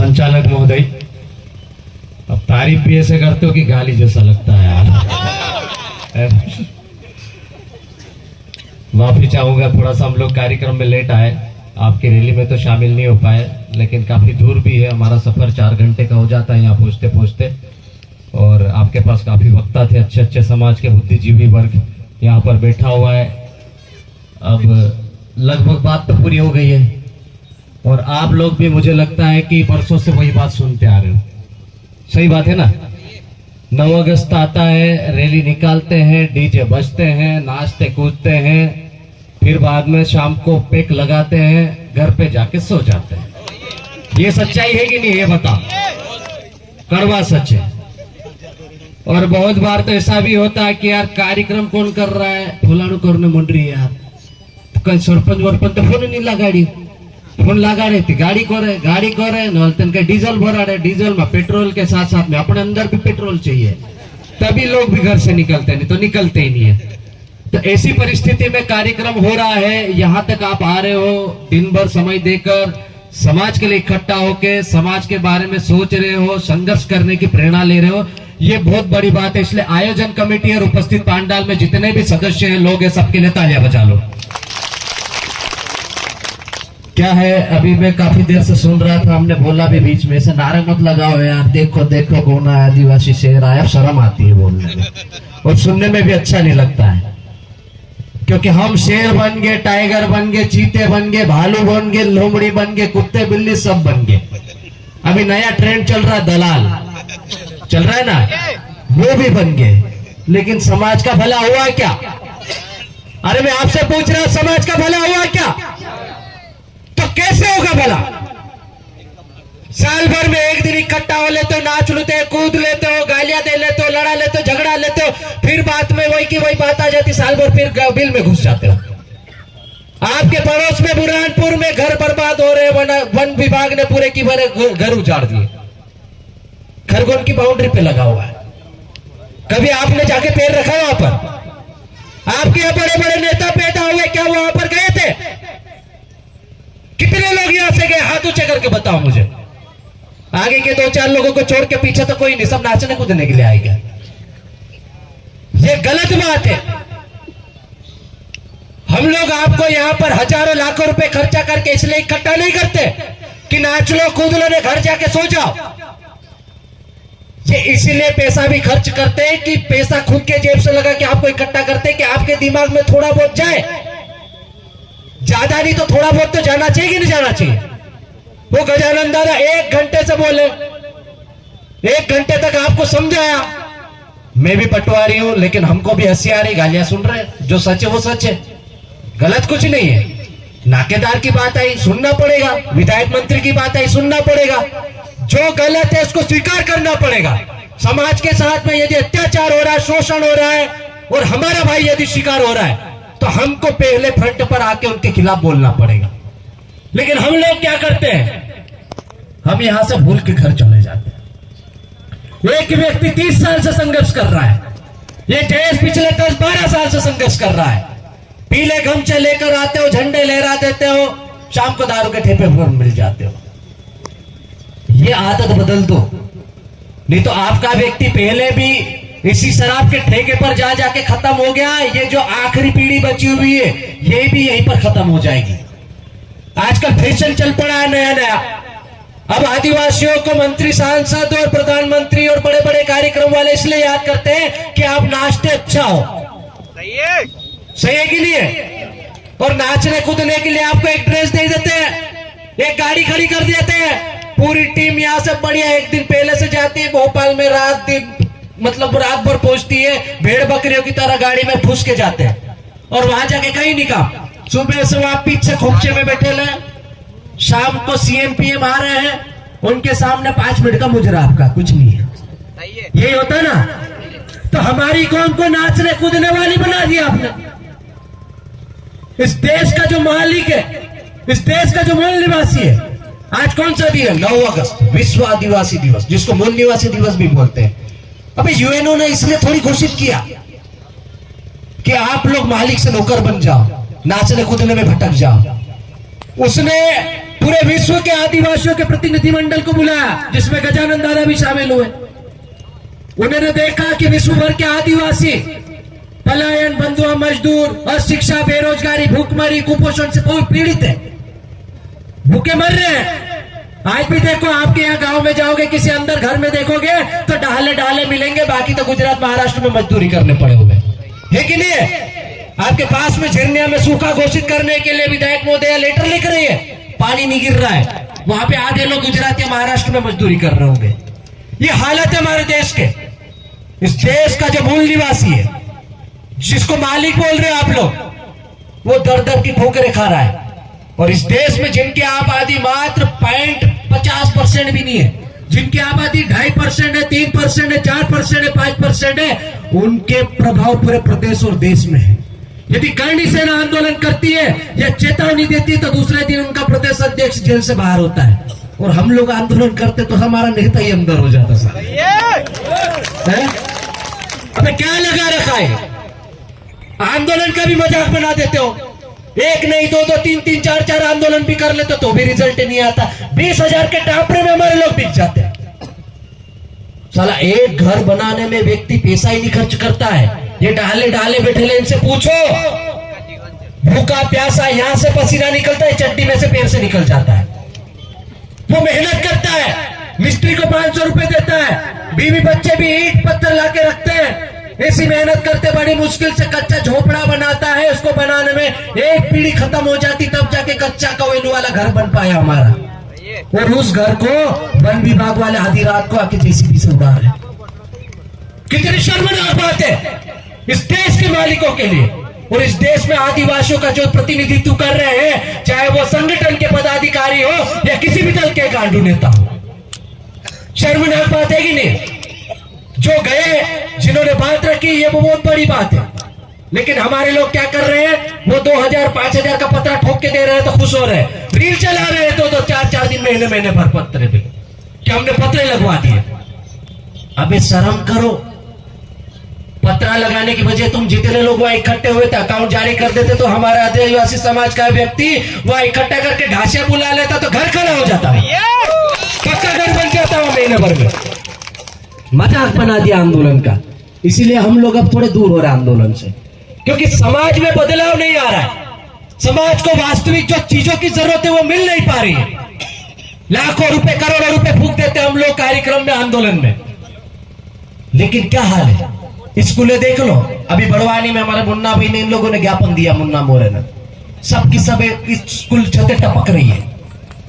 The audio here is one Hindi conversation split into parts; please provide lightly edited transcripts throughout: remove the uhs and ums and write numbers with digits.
संचालक महोदय, अब तारीफ भी ऐसे करते हो कि गाली जैसा लगता है यार। माफी चाहूंगा, थोड़ा सा हम लोग कार्यक्रम में लेट आए, आपकी रैली में तो शामिल नहीं हो पाए, लेकिन काफी दूर भी है, हमारा सफर 4 घंटे का हो जाता है यहाँ पहुँचते पहुँचते। और आपके पास काफी वक्ता थे, अच्छे अच्छे समाज के बुद्धिजीवी वर्ग यहाँ पर बैठा हुआ है। अब लगभग बात तो पूरी हो गई है, और आप लोग भी मुझे लगता है कि परसों से वही बात सुनते आ रहे हो। सही बात है ना? 9 अगस्त आता है, रैली निकालते हैं, डीजे बजते हैं, नाचते कूदते हैं, फिर बाद में शाम को पेक लगाते हैं, घर पे जाके सो जाते हैं। ये सच्चाई है कि नहीं, ये बताओ। कड़वा सच है। और बहुत बार तो ऐसा भी होता है कि यार कार्यक्रम कौन कर रहा है, फलाणु करने मंड रही है यार, तो कहीं सरपंच वरपंच तो फोन नहीं लगाड़ी, फोन लगाड़े थी गाड़ी करे न डीजल भराड़े, डीजल में पेट्रोल के साथ साथ में अपने अंदर भी पेट्रोल चाहिए, तभी लोग भी घर से निकलते हैं, नहीं तो निकलते ही नहीं है। तो ऐसी परिस्थिति में कार्यक्रम हो रहा है, यहाँ तक आप आ रहे हो, दिन भर समय देकर समाज के लिए इकट्ठा होके समाज के बारे में सोच रहे हो, संघर्ष करने की प्रेरणा ले रहे हो, ये बहुत बड़ी बात है। इसलिए आयोजन कमेटी और उपस्थित पांडाल में जितने भी सदस्य हैं, लोग हैं, सबके लिए तालियां बजा लो। क्या है, अभी मैं काफी देर से सुन रहा था, हमने बोला भी बीच में से, नारे मत लगाओ यार, देखो देखो कौन है आदिवासी शेर आया, शर्म आती है बोलने में और सुनने में भी अच्छा नहीं लगता है। क्योंकि हम शेर बन गए, टाइगर बन गए, चीते बन गए, भालू बन गए, लोमड़ी बन गए, कुत्ते बिल्ली सब बन गए। अभी नया ट्रेंड चल रहा है, दलाल चल रहा है ना, वो भी बन गए। लेकिन समाज का भला हुआ क्या? अरे मैं आपसे पूछ रहा हूं, समाज का भला हुआ क्या? तो कैसे होगा भला? साल भर में एक दिन इकट्ठा हो लेते हो, नाच लेते हो, कूद लेते हो, गालियां दे लेते हो, लड़ा लेते हो, झगड़ा लेते हो, फिर बात में वही की वही बात आ जाती, साल भर फिर बिल में घुस जाते हो। आपके पड़ोस में बुरहानपुर में घर बर्बाद हो रहे, वन विभाग ने पूरे की पूरे घर उजाड़ दिए, खरगोन की बाउंड्री पे लगा हुआ है। कभी आपने जाके पैर रखा वहां पर? आपके यहाँ बड़े बड़े नेता पैदा हुए, क्या वहां पर गए थे? कितने लोग यहां से गए, हाथ ऊंचे करके बताओ मुझे। आगे के 2-4 लोगों को छोड़ के पीछे तो कोई नहीं, सब नाचने कूदने के लिए आएगा। ये गलत बात है। हम लोग आपको यहां पर हजारों लाखों रुपए खर्चा करके इसलिए इकट्ठा नहीं करते कि नाच लो कूद लो, घर जाके सो जाओ। ये इसलिए पैसा भी खर्च करते हैं कि पैसा खुद के जेब से लगा के आपको इकट्ठा करते हैं कि आपके दिमाग में थोड़ा बहुत जाए, ज्यादा नहीं तो थोड़ा बहुत तो जाना चाहिए कि नहीं जाना चाहिए। वो गजानन दादा 1 घंटे से बोले, 1 घंटे तक आपको समझाया, मैं भी पटवारी हूं, लेकिन हमको भी हंसी आ रही, गालियां सुन रहे, जो सच है वो सच है, गलत कुछ नहीं है। नाकेदार की बात आई सुनना पड़ेगा, विधायक मंत्री की बात आई सुनना पड़ेगा, जो गलत है उसको स्वीकार करना पड़ेगा। समाज के साथ में यदि अत्याचार हो रहा है, शोषण हो रहा है, और हमारा भाई यदि शिकार हो रहा है, तो हमको पहले फ्रंट पर आके उनके खिलाफ बोलना पड़ेगा। लेकिन हम लोग क्या करते हैं, हम यहां से भूल के घर चले जाते हैं। एक व्यक्ति 30 साल से संघर्ष कर रहा है, ये जयेश पिछले 10-12 साल से संघर्ष कर रहा है। पीले गमछे लेकर आते हो, झंडे लहरा देते हो, शाम को दारू के ठेपे पर मिल जाते हो। ये आदत बदल दो, नहीं तो आपका व्यक्ति पहले भी इसी शराब के ठेके पर जा जाके खत्म हो गया। ये जो आखिरी पीढ़ी बची हुई है, ये भी यहीं पर खत्म हो जाएगी। आजकल फैशन चल पड़ा है नया नया। अब आदिवासियों को मंत्री, सांसद और प्रधानमंत्री और बड़े बड़े कार्यक्रम वाले इसलिए याद करते हैं कि आप नाचते अच्छा हो। सही है कि नहीं है? और नाचने कूदने के लिए आपको एक ड्रेस दे देते हैं, एक गाड़ी खड़ी कर देते हैं, पूरी टीम यहां से बढ़िया एक दिन पहले से जाती है भोपाल में, रात रात भर पहुंचती है, भेड़ बकरियों की तरह गाड़ी में फूस के जाते हैं, और वहां जाके कहीं नहीं काम। सुबह से वहां पीछे खोपचे में बैठे ले, शाम को सीएम पीएम आ रहे हैं, उनके सामने 5 मिनट का मुजरा, आपका कुछ नहीं है। यही होता ना? तो हमारी कौम को नाचने कूदने वाली बना दिया आपने। इस देश का जो मालिक है, इस देश का जो मूल निवासी है, आज कौन सा दिन है? 9 अगस्त, विश्व आदिवासी दिवस, जिसको मूल निवासी दिवस भी बोलते हैं। अबे यूएनओ ने इसलिए थोड़ी घोषित किया कि आप लोग मालिक से नौकर बन जाओ, नाचने कूदने में भटक जाओ। उसने पूरे विश्व के आदिवासियों के प्रतिनिधिमंडल को बुलाया, जिसमें गजानन दादा भी शामिल हुए। उन्होंने देखा कि विश्व भर के आदिवासी पलायन, बंधुआ मजदूर, अशिक्षा, बेरोजगारी, भूखमरी, कुपोषण से बहुत पीड़ित है, भूखे मर रहे हैं। आज भी देखो, आपके यहाँ गांव में जाओगे, किसी अंदर घर में देखोगे तो डाले डाले मिलेंगे, बाकी तो गुजरात महाराष्ट्र में मजदूरी करने पड़े हुए है कि नहीं है? आपके पास में झरनिया में सूखा घोषित करने के लिए विधायक महोदय लेटर लिख रही है, पानी नहीं गिर रहा है, वहां पे आधे लोग गुजरात या महाराष्ट्र में मजदूरी कर रहे होंगे। ये हालत है हमारे देश के। इस देश का जो मूल निवासी है, जिसको मालिक बोल रहे हो आप लोग, वो दर दर की ठोकरें खा रहा है। और इस देश में जिनकी आबादी मात्र 0.50% भी नहीं है, जिनकी आबादी 2.5% है, 3% है, 4% है, 5% है, उनके प्रभाव पूरे प्रदेश और देश में है। यदि करणी सेना आंदोलन करती है या चेतावनी देती है तो दूसरे दिन उनका प्रदेश अध्यक्ष जेल से बाहर होता है, और हम लोग आंदोलन करते तो हमारा नेता ही अंदर हो जाता। सर अबे क्या लगा रखा है? आंदोलन का भी मजाक बना देते हो। एक नहीं, दो दो, तीन तीन, चार चार आंदोलन भी कर लेते तो भी रिजल्ट नहीं आता। 20,000 के टापरे में हमारे लोग बिक जाते हैं। साला एक घर बनाने में व्यक्ति पैसा ही नहीं खर्च करता है। ये डाले डाले बैठे ले, इनसे पूछो, भूखा प्यासा यहां से पसीना निकलता है, चड्डी में से पैर से निकल जाता है। वो मेहनत करता है, मिस्त्री को 500 रुपए देता है, बीवी बच्चे भी ईंट पत्थर लाके रखते हैं, ऐसी मेहनत करते बड़ी मुश्किल से कच्चा झोपड़ा बनाता है। उसको बनाने में एक पीढ़ी खत्म हो जाती, तब जाके कच्चा कवेलू वाला घर बन पाया हमारा। और उस घर को वन विभाग वाले आधी रात को आके जेसीबी से उड़ा रहे। कितनी शर्मनाक बात है इस देश के मालिकों के लिए। और इस देश में आदिवासियों का जो प्रतिनिधित्व कर रहे हैं, चाहे वो संगठन के पदाधिकारी हो या किसी भी दल के गांडू नेता हो, शर्मनाक बात है कि नहीं? जो गए, जिन्होंने बात रखी, ये वो बहुत बड़ी बात है। लेकिन हमारे लोग क्या कर रहे हैं? वो 2,000 5,000 का पत्रा ठोक के दे रहे हैं तो खुश हो रहे हैं, रील चला रहे हैं, 2-2 4-4 दिन, महीने महीने भर पत्रे पे कि हमने पत्रे लगवा दिए। अबे शर्म करो। पत्रा लगाने की वजह तुम जितने लोग वहां इकट्ठे हुए थे अकाउंट जारी कर देते तो हमारा आदिवासी समाज का व्यक्ति वहां इकट्ठा करके ढांचे बुला लेता तो घर खड़ा हो जाता, पक्का घर बन जाता वो महीने भर में। मजाक बना दिया आंदोलन का। इसीलिए हम लोग अब थोड़े दूर हो रहे हैं आंदोलन से, क्योंकि समाज में बदलाव नहीं आ रहा है। समाज को वास्तविक जो चीजों की जरूरत है वो मिल नहीं पा रही है। लाखों रुपए, करोड़ों रुपए फूंक देते हम लोग कार्यक्रम में, आंदोलन में, लेकिन क्या हाल है? स्कूलें देख लो। अभी बड़वानी में हमारे मुन्ना भाई ने, इन लोगों ने ज्ञापन दिया, मुन्ना मोरे ने, सबकी सब स्कूल छतें टपक रही है,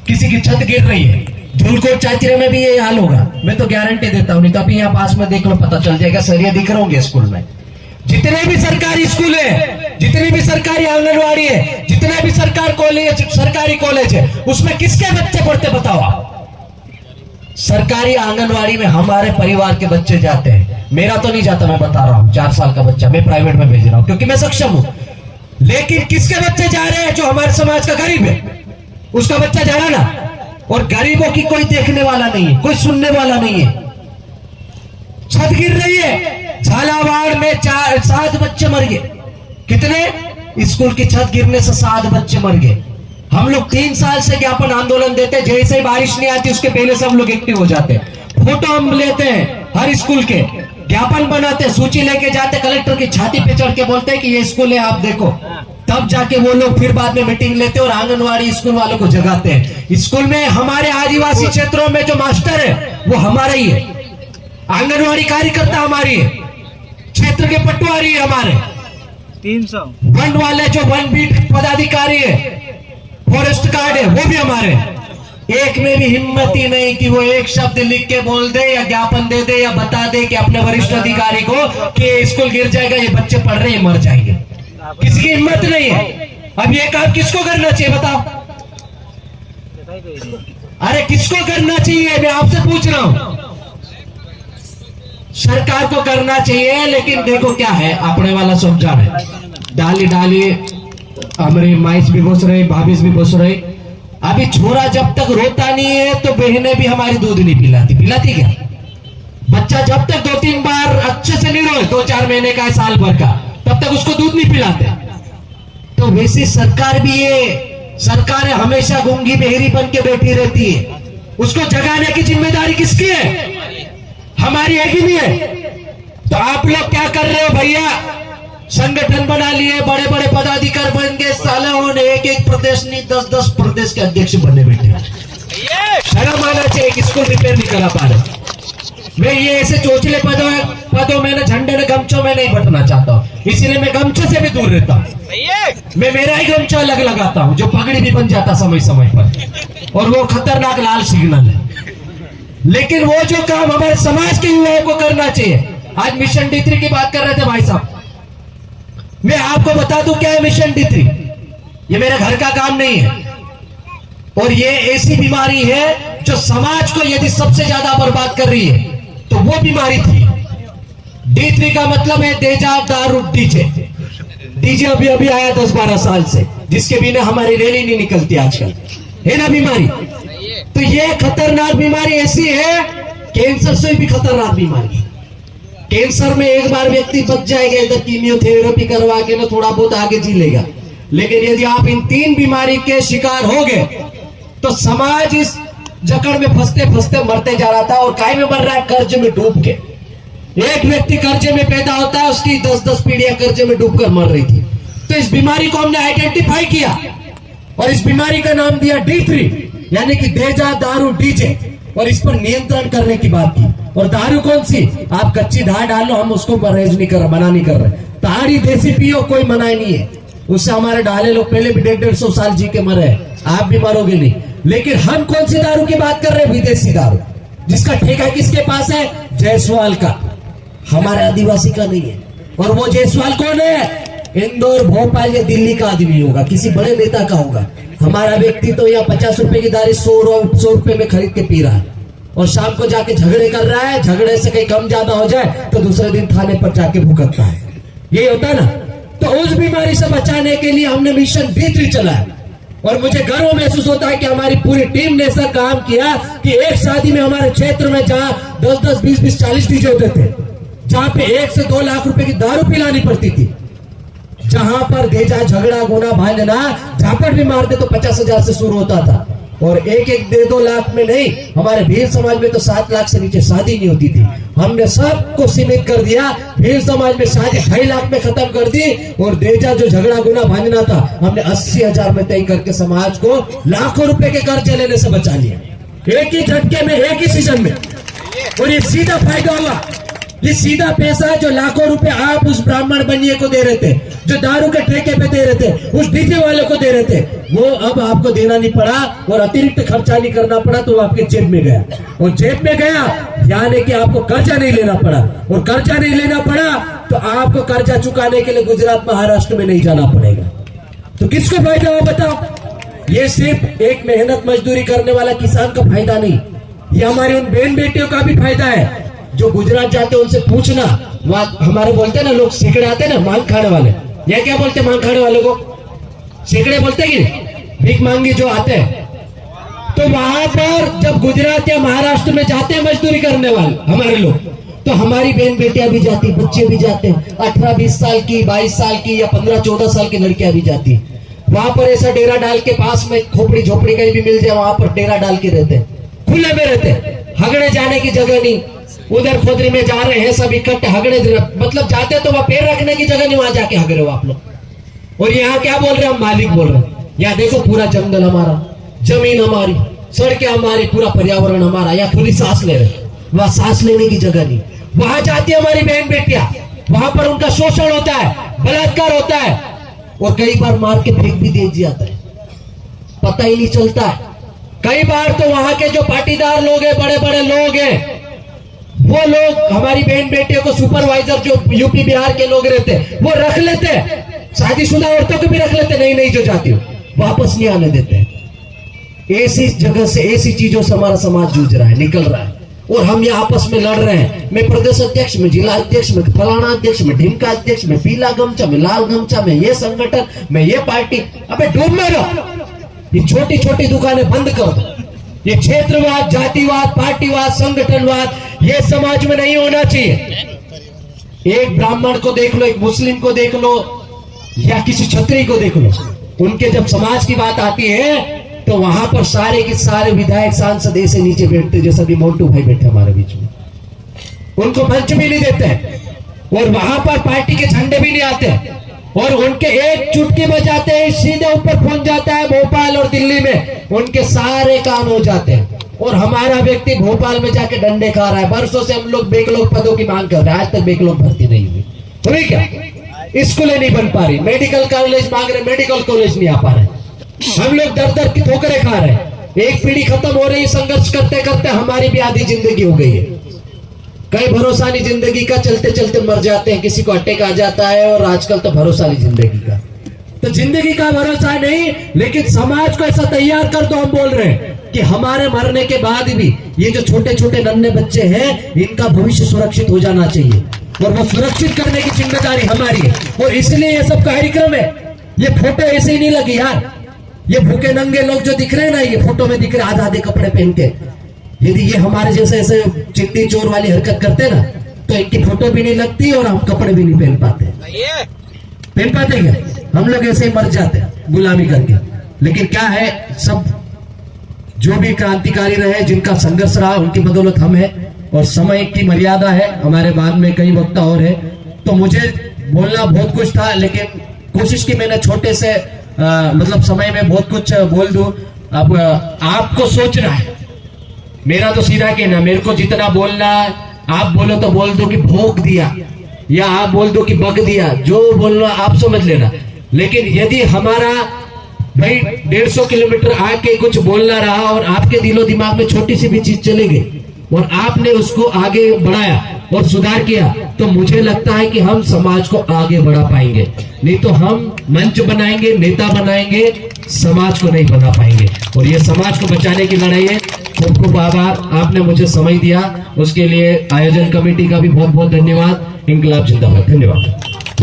किसी की छत गिर रही है। धूलकोट चाचरे में भी ये हाल होगा, मैं तो गारंटी देता हूं। नहीं तो अभी यहाँ पास में देख लो, पता चल जाएगा, सरिया दिख रहे होंगे स्कूल में। जितने भी सरकारी स्कूल है, जितनी भी सरकारी आंगनवाड़ी है, जितने भी सरकारी कॉलेज है, उसमें किसके बच्चे पढ़ते बताओ आप? सरकारी आंगनवाड़ी में हमारे परिवार के बच्चे जाते हैं। मेरा तो नहीं जाता, मैं बता रहा हूं, 4 साल का बच्चा मैं प्राइवेट में भेज रहा हूं क्योंकि मैं सक्षम हूं। लेकिन किसके बच्चे जा रहे हैं? जो हमारे समाज का गरीब है, उसका बच्चा जा रहा ना। और गरीबों की कोई देखने वाला नहीं है, कोई सुनने वाला नहीं है। छत गिर रही है, झालावाड़ में 7 बच्चे मर गए। कितने? स्कूल की छत गिरने से 7 बच्चे मर गए। हम लोग 3 साल से ज्ञापन आंदोलन देते, जैसे ही बारिश नहीं आती उसके पहले सब लोग एक्टिव हो जाते हैं। फोटो हम लेते हैं हर स्कूल के, ज्ञापन बनाते, सूची लेके जाते, कलेक्टर की छाती पे चढ़ के बोलते हैं कि ये स्कूल है, आप देखो। तब जाके वो लोग फिर बाद में मीटिंग लेते और आंगनवाड़ी स्कूल वालों को जगाते हैं। स्कूल में हमारे आदिवासी क्षेत्रों में जो मास्टर है वो हमारा ही है, आंगनवाड़ी कार्यकर्ता हमारी है, क्षेत्र के पटवारी है हमारे, 300 वन वाले जो वन बीट पदाधिकारी है, फॉरेस्ट गार्ड है, वो भी हमारे। एक में भी हिम्मत ही नहीं कि वो एक शब्द लिख के बोल दे या ज्ञापन दे दे या बता दे कि अपने वरिष्ठ अधिकारी को कि स्कूल गिर जाएगा, ये बच्चे पढ़ रहे हैं, मर जाएंगे। किसी की हिम्मत नहीं है। अब ये काम किसको करना चाहिए बताओ? अरे किसको करना चाहिए, मैं आपसे पूछ रहा हूं। सरकार को करना चाहिए, लेकिन देखो क्या है, अपने वाला समझा है, डाली डाली हमारे माइस भी घुस रहे, भाभीस भी घुस रहे। अभी छोरा जब तक रोता नहीं है तो बहनें भी हमारी दूध नहीं पिलाती। पिलाती क्या? बच्चा जब तक 2-3 बार अच्छे से नहीं रोए, 2-4 महीने का, साल भर का, तब तक उसको दूध नहीं पिलाते। तो वैसे सरकार भी ये सरकारें हमेशा गूंगी बहरी बन के बैठी रहती है। उसको जगाने की जिम्मेदारी किसकी है? हमारी है कि नहीं है? तो आप लोग क्या कर रहे हो भैया? संगठन बना लिए, बड़े बड़े पदाधिकारी बन गए, साले होने एक प्रदेश नहीं 10-10 प्रदेश के अध्यक्ष बने बैठे। शर्म आना चाहिए, किसको रिपेयर नहीं करा पा रहे। मैं ये ऐसे चोचले पदों में ना, झंडे ने गमछों में नहीं बटना चाहता हूँ, इसीलिए मैं गमछे से भी दूर रहता हूँ। मैं मेरा ही गमछा अलग लगाता हूँ, जो पगड़ी भी बन जाता समय समय पर, और वो खतरनाक लाल सिग्नल है। लेकिन वो जो काम हमारे समाज के युवाओं को करना चाहिए, आज मिशन D3 की बात कर रहे थे भाई साहब। मैं आपको बता दूं क्या है मिशन D3। ये मेरे घर का काम नहीं है, और ये ऐसी बीमारी है जो समाज को यदि सबसे ज्यादा बर्बाद कर रही है तो वो बीमारी थी। D3 का मतलब है देजा दारू डीजे। डीजे अभी अभी आया 10-12 साल से, जिसके बिना हमारी रैली नहीं निकलती आजकल, है ना बीमारी। तो ये खतरनाक बीमारी ऐसी है, कैंसर से भी खतरनाक बीमारी। कैंसर में एक बार व्यक्ति बच जाएगा, इधर कीमियोथेरेपी करवा के ना थोड़ा बहुत आगे जी लेगा। लेकिन यदि आप इन 3 बीमारी के शिकार हो गए तो समाज इस जकड़ में फंसते फंसते मरते जा रहा था, और काय में मर रहा है? कर्ज में डूब के। एक व्यक्ति कर्जे में पैदा होता है, उसकी 10-10 पीढ़ियां कर्जे में डूबकर मर रही थी। तो इस बीमारी को हमने आइडेंटिफाई किया और इस बीमारी का नाम दिया D3, यानी कि देजा दारू डीजे, और इस पर नियंत्रण करने की बात की। और दारू कौन सी? आप कच्ची धार डालो, हम उसको परहेज नहीं कर रहे, मना नहीं कर रहे। ताड़ी देसी पियो, कोई मनाही नहीं है, उससे हमारे डाले लोग पहले भी 150-150 साल जी के मरे, आप भी मरोगे नहीं। लेकिन हम कौन सी दारू की बात कर रहे हैं? विदेशी दारू, जिसका ठेका किसके पास है? जायसवाल का, हमारे आदिवासी का नहीं है। और वो जायसवाल कौन है? इंदौर, भोपाल या दिल्ली का आदमी होगा, किसी बड़े नेता का होगा। हमारा व्यक्ति तो यहाँ 50 रुपए की दारू 100 रुपए में खरीद के पी रहा है, और शाम को जाके झगड़े कर रहा है। झगड़े से कहीं कम ज्यादा हो जाए तो दूसरे दिन थाने पर जाके भुगतता है। यही होता है ना। तो उस बीमारी से बचाने के लिए हमने मिशन D3 चलाया, और मुझे गर्व महसूस होता है कि हमारी पूरी टीम ने ऐसा काम किया कि एक शादी में हमारे क्षेत्र में जहां 10-10, 20-20, 40 डीजे होते थे, जहां पे 1 से 2 लाख रुपए की दारू पिलानी पड़ती थी, जहां पर भेजा झगड़ा गुना भांजना झापड़ भी मारते तो 50,000 से शुरू होता था, और 1-1, 2 लाख में नहीं। हमारे भील समाज में तो 7 लाख से नीचे शादी नहीं होती थी। हमने सबको सीमित कर दिया, भील समाज में शादी 2.5 लाख में खत्म कर दी, और देजा जो झगड़ा गुना भांजना था हमने 80,000 में तय करके समाज को लाखों रुपए के कर्जे लेने से बचा लिया, एक ही झटके में, एक ही सीजन में। और ये सीधा फायदा हुआ, ये सीधा पैसा जो लाखों रुपए आप उस ब्राह्मण बनिए को दे रहे थे, जो दारू के ठेके पे दे रहे थे, उस डीजे वाले को दे रहे थे, वो अब आपको देना नहीं पड़ा, और अतिरिक्त खर्चा नहीं करना पड़ा, तो आपके जेब में गया। और जेब में गया यानी कि आपको कर्जा नहीं लेना पड़ा, और कर्जा नहीं लेना पड़ा तो आपको कर्जा चुकाने के लिए गुजरात, महाराष्ट्र में नहीं जाना पड़ेगा। तो किसको फायदा हो बताओ? ये सिर्फ एक मेहनत मजदूरी करने वाला किसान का फायदा नहीं, ये हमारे उन बहन बेटियों का भी फायदा है जो गुजरात जाते हैं। उनसे पूछना, वहां हमारे बोलते हैं ना लोग, सिकड़े आते हैं ना, मांग खाने वाले, या क्या बोलते हैं मांग खाने वाले को? सिकड़े बोलते हैं कि भीख मांगी जो आते हैं। तो वहां पर जब गुजरात या महाराष्ट्र में जाते हैं मजदूरी करने वाले हमारे लोग, तो हमारी बहन बेटियां भी जाती, बच्चे भी जाते हैं, 18-20 साल की, 22 साल की या 15-14 साल की लड़कियां भी जाती है। वहां पर ऐसा डेरा डाल के, पास में खोपड़ी झोपड़ी कहीं भी मिल जाए वहां पर डेरा डाल के रहते हैं, खुले में रहते हैं, हगड़े जाने की जगह नहीं। उधर खोदरी में जा रहे हैं सब इकट्ठे, हगड़े मतलब जाते तो वहां पैर रखने की जगह नहीं, वहां जाके हग रहे हो आप लोग। और यहाँ क्या बोल रहे हैं? हम मालिक बोल रहे हैं। यहाँ देखो पूरा जंगल हमारा, जमीन हमारी, सड़कें हमारी, पूरा पर्यावरण हमारा, यहाँ खुली सांस ले रहे, वहां सांस लेने की जगह नहीं। वहां जाती है हमारी बहन बेटियां, वहां पर उनका शोषण होता है, बलात्कार होता है, और कई बार मार के फेंक भी दे दिया जाता है, पता ही नहीं चलता है। कई बार तो वहां के जो पाटीदार लोग हैं, बड़े बड़े लोग हैं, वो लोग हमारी बहन बेटियों को सुपरवाइजर, जो यूपी बिहार के लोग रहते हैं, वो रख लेते हैं, शादीशुदा औरतों को भी रख लेते, नहीं जो जाती हो वापस नहीं आने देते। ऐसी जगह से, ऐसी चीजों से हमारा समाज जूझ रहा है, निकल रहा है, और हम ये आपस में लड़ रहे हैं। मैं प्रदेश अध्यक्ष में, जिला अध्यक्ष में, फलाना अध्यक्ष में, ढिमका अध्यक्ष में, पीला गमछा में, लाल गमछा में, ये संगठन में, ये पार्टी। अबे डूब में रहो, ये छोटी छोटी दुकानें बंद कर दो। ये क्षेत्रवाद, जातिवाद, पार्टीवाद, संगठनवाद, ये समाज में नहीं होना चाहिए। एक ब्राह्मण को देख लो, एक मुस्लिम को देख लो, या किसी क्षत्रिय को देख लो, उनके जब समाज की बात आती है तो वहां पर सारे के सारे विधायक सांसद ऐसे नीचे बैठते जैसा भी मोन्टू भाई बैठे हमारे बीच में, उनको मंच भी नहीं देते और वहां पर पार्टी के झंडे भी नहीं आते और उनके एक चुटकी बजाते हैं सीधे ऊपर पहुंच जाता है भोपाल और दिल्ली में, उनके सारे काम हो जाते हैं। और हमारा व्यक्ति भोपाल में जाके डंडे खा रहा है। बरसों से हम लोग बैकलॉग पदों की मांग कर रहे हैं, आज तक बैकलॉग भर्ती नहीं हुई क्या? स्कूलें नहीं बन पा रही, मेडिकल कॉलेज मांग रहे, मेडिकल कॉलेज नहीं आ पा रहे। हम लोग दर दर की ठोकरें खा रहे हैं। एक पीढ़ी खत्म हो रही, संघर्ष करते करते हमारी भी आधी जिंदगी हो गई है। कई भरोसा नहीं जिंदगी का, चलते चलते मर जाते हैं, किसी को अटैक आ जाता है और आजकल तो भरोसा नहीं जिंदगी का। तो जिंदगी का भरोसा नहीं, लेकिन समाज को ऐसा तैयार कर दो। हम बोल रहे हैं कि हमारे मरने के बाद भी ये जो छोटे छोटे नन्हे बच्चे हैं, इनका भविष्य सुरक्षित हो जाना चाहिए और वो सुरक्षित करने की जिम्मेदारी हमारी है। और इसलिए ये सब कार्यक्रम है। ये फोटो ऐसे ही नहीं लगी यार, ये भूखे नंगे लोग जो दिख रहे हैं ना, ये फोटो में दिख रहे आधे आधे कपड़े पहन के, यदि ये हमारे जैसे ऐसे चिट्टी चोर वाली हरकत करते ना तो इनकी फोटो भी नहीं लगती और हम कपड़े भी नहीं पहन पाते। पहन पाते क्या? हम लोग ऐसे ही मर जाते गुलामी करके। लेकिन क्या है, सब जो भी क्रांतिकारी रहे, जिनका संघर्ष रहा, उनकी बदौलत हम है। और समय की मर्यादा है, हमारे बाद में कई वक्ता और है, तो मुझे बोलना बहुत कुछ था, लेकिन कोशिश की मैंने छोटे से मतलब समय में बहुत कुछ बोल दूं। अब आपको सोचना है, मेरा तो सीधा कहना, मेरे को जितना बोलना, आप बोलो तो बोल दो कि भोंक दिया, या आप बोल दो कि बग दिया, जो बोलना आप समझ लेना। लेकिन यदि हमारा भाई 150 किलोमीटर आके कुछ बोलना रहा और आपके दिलो दिमाग में छोटी सी भी चीज चली गई और आपने उसको आगे बढ़ाया और सुधार किया, तो मुझे लगता है कि हम समाज को आगे बढ़ा पाएंगे। नहीं तो हम मंच बनाएंगे, नेता बनाएंगे, समाज को नहीं बना पाएंगे। और ये समाज को बचाने की लड़ाई है। खूब खूब आभार, आपने मुझे समय दिया, उसके लिए आयोजन कमेटी का भी बहुत बहुत धन्यवाद। इंकलाब जिंदाबाद। धन्यवाद।